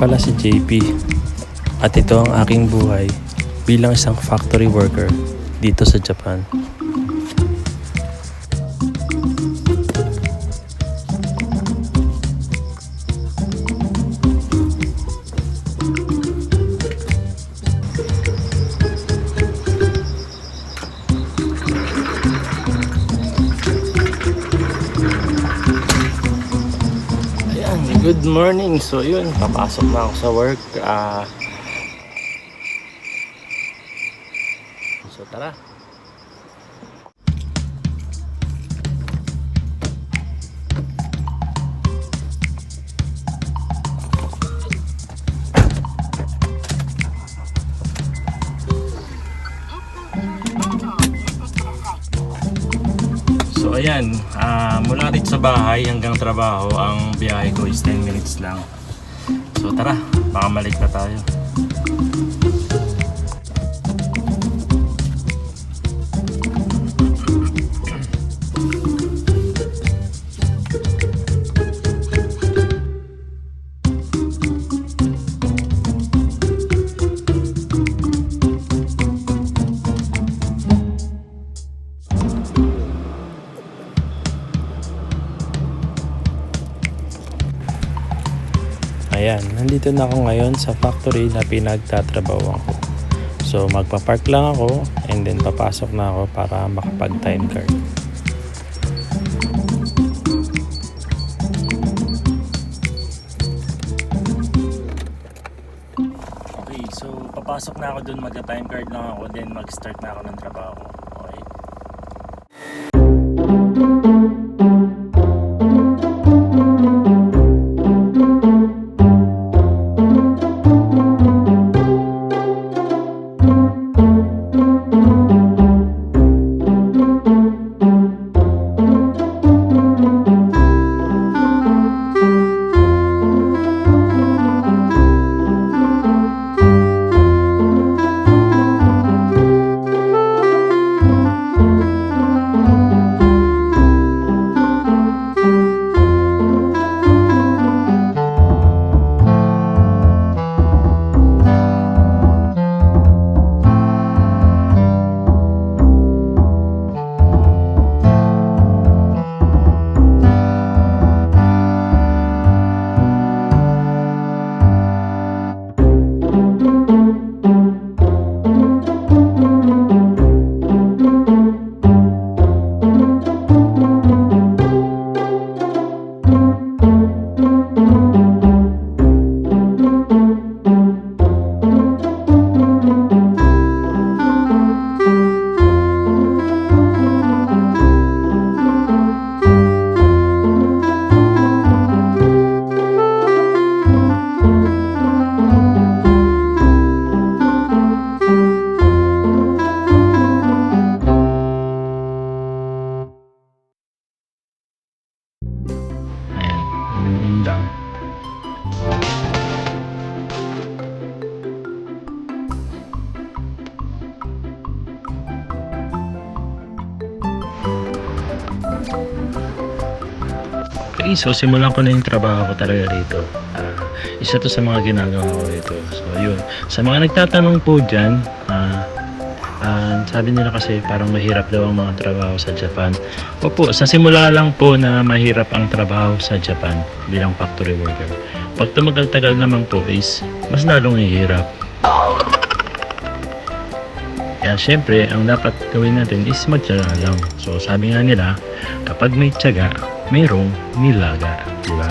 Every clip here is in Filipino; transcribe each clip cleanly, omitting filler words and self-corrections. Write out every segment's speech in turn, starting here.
pala si JP at ito ang aking buhay bilang isang factory worker dito sa Japan. Good morning. So yun, papasok na ako sa work. So tara. So ayan, mula dito sa bahay hanggang trabaho, ang biyahe ko is 10 minutes lang. So tara, baka malik na tayo. Ayan, nandito na ako ngayon sa factory na pinagtatrabahoan ko. So magpa-park lang ako and then papasok na ako para makapag-time card. Okay, so papasok na ako dun, magka-time card lang ako, then mag-start na ako ng trabaho. Okay. Okay, so simulan ko na yung trabaho ko talaga rito. Isa to sa mga ginagawa ko rito. So yun, sa mga nagtatanong po dyan, sabi nila kasi parang mahirap daw ang mga trabaho sa Japan. Opo, sa simula lang po na mahirap ang trabaho sa Japan bilang factory worker. Pag tumagal-tagal naman po is mas lalong hihirap. Kaya syempre, ang dapat gawin natin is magtiyaga lang. So sabi nga nila, kapag may tiyaga, mayroong nilaga, di ba?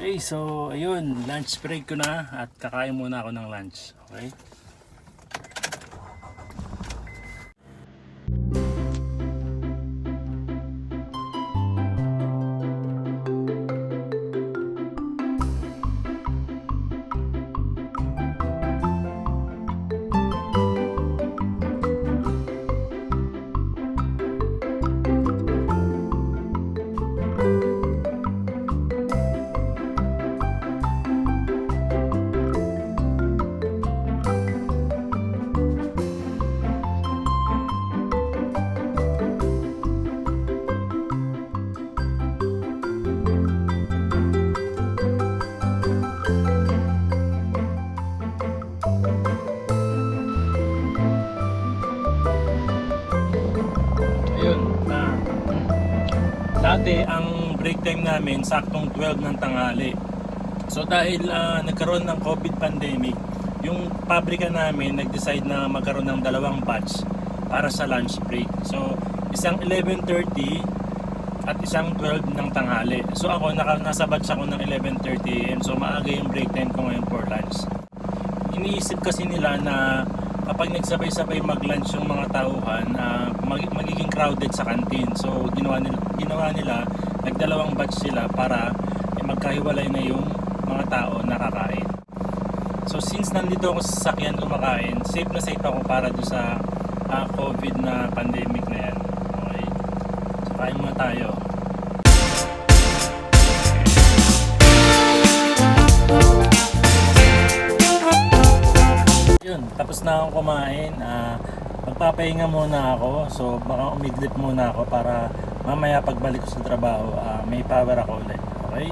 Okay, so ayun, lunch break ko na at kakain muna ako ng lunch. Okay? Ayun, dati ang break time namin saktong 12 ng tanghali. So dahil nagkaroon ng COVID pandemic, yung pabrika namin nag-decide na magkaroon ng dalawang batch para sa lunch break. So isang 11:30 at isang 12 ng tanghali. So ako nasa batch ako ng 11:30 AM. So maaga yung break time ko ngayon for lunch. Iniisip kasi nila na kapag nagsabay-sabay mag-lunch yung mga tauhan, magiging crowded sa canteen. So ginawa nila nagdalawang batch sila para magkahiwalay na yung mga tao na kakain. So since nandito ako sa sasakyan kumakain, safe na safe ako para doon sa COVID na pandemic na yan. Okay? So kain muna tayo. Yun, tapos na akong kumain. Magpapahinga muna ako. So baka umidlip muna ako para mamaya pagbalik ko sa trabaho, may power ako ulit. Okay?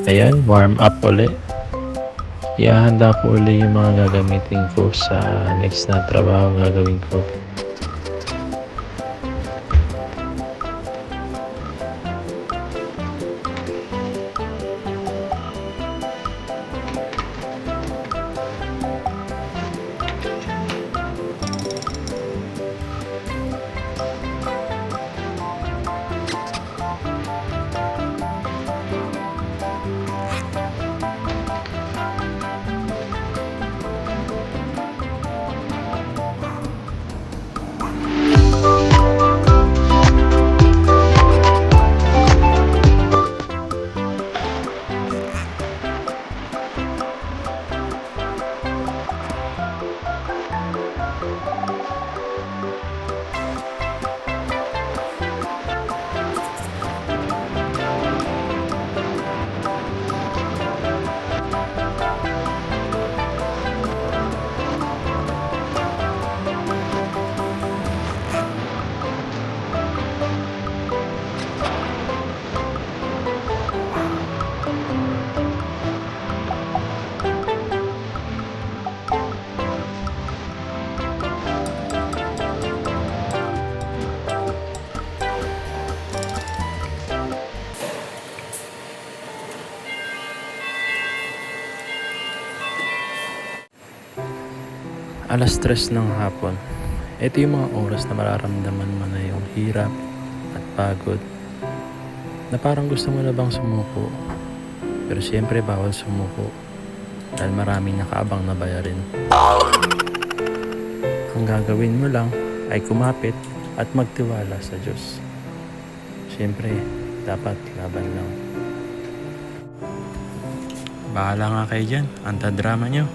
Ayan, warm up ulit. Ihahanda ko ulit yung mga gagamitin ko sa next na trabaho gagawin ko. Alas 3 ng hapon. Ito yung mga oras na mararamdaman mo na yung hirap at pagod. Na parang gusto mo na bang sumuko. Pero siyempre bawal sumuko. Dahil maraming nakaabang na bayarin. Ang gagawin mo lang ay kumapit at magtiwala sa Diyos. Siyempre, dapat laban lang. Bahala nga kayo dyan. Antadrama nyo.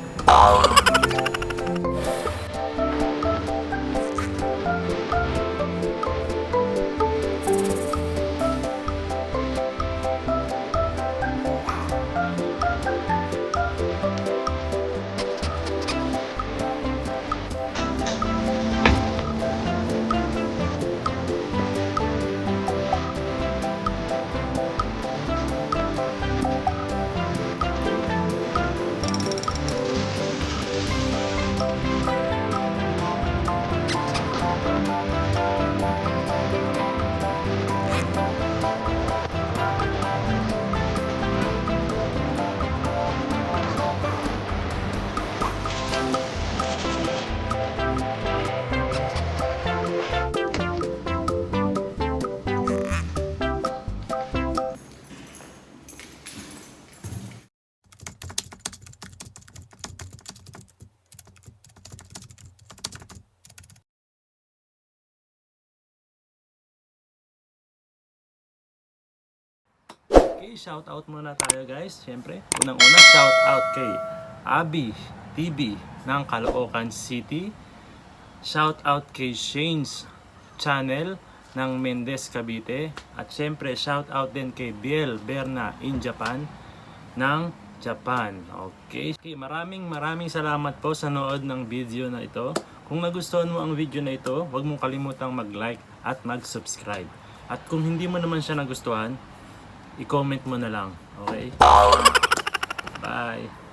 Okay, shout out muna tayo guys. Siyempre, unang-una shout out kay Abby TV ng Caloocan City. Shout out kay Shane's Channel ng Mendez, Cavite. At siyempre, shout out din kay Biel Berna in Japan ng Japan. Okay, maraming salamat po sa nood ng video na ito. Kung nagustuhan mo ang video na ito, huwag mong kalimutang mag-like at mag-subscribe. At kung hindi mo naman siya nagustuhan, i-comment mo na lang. Okay? Bye!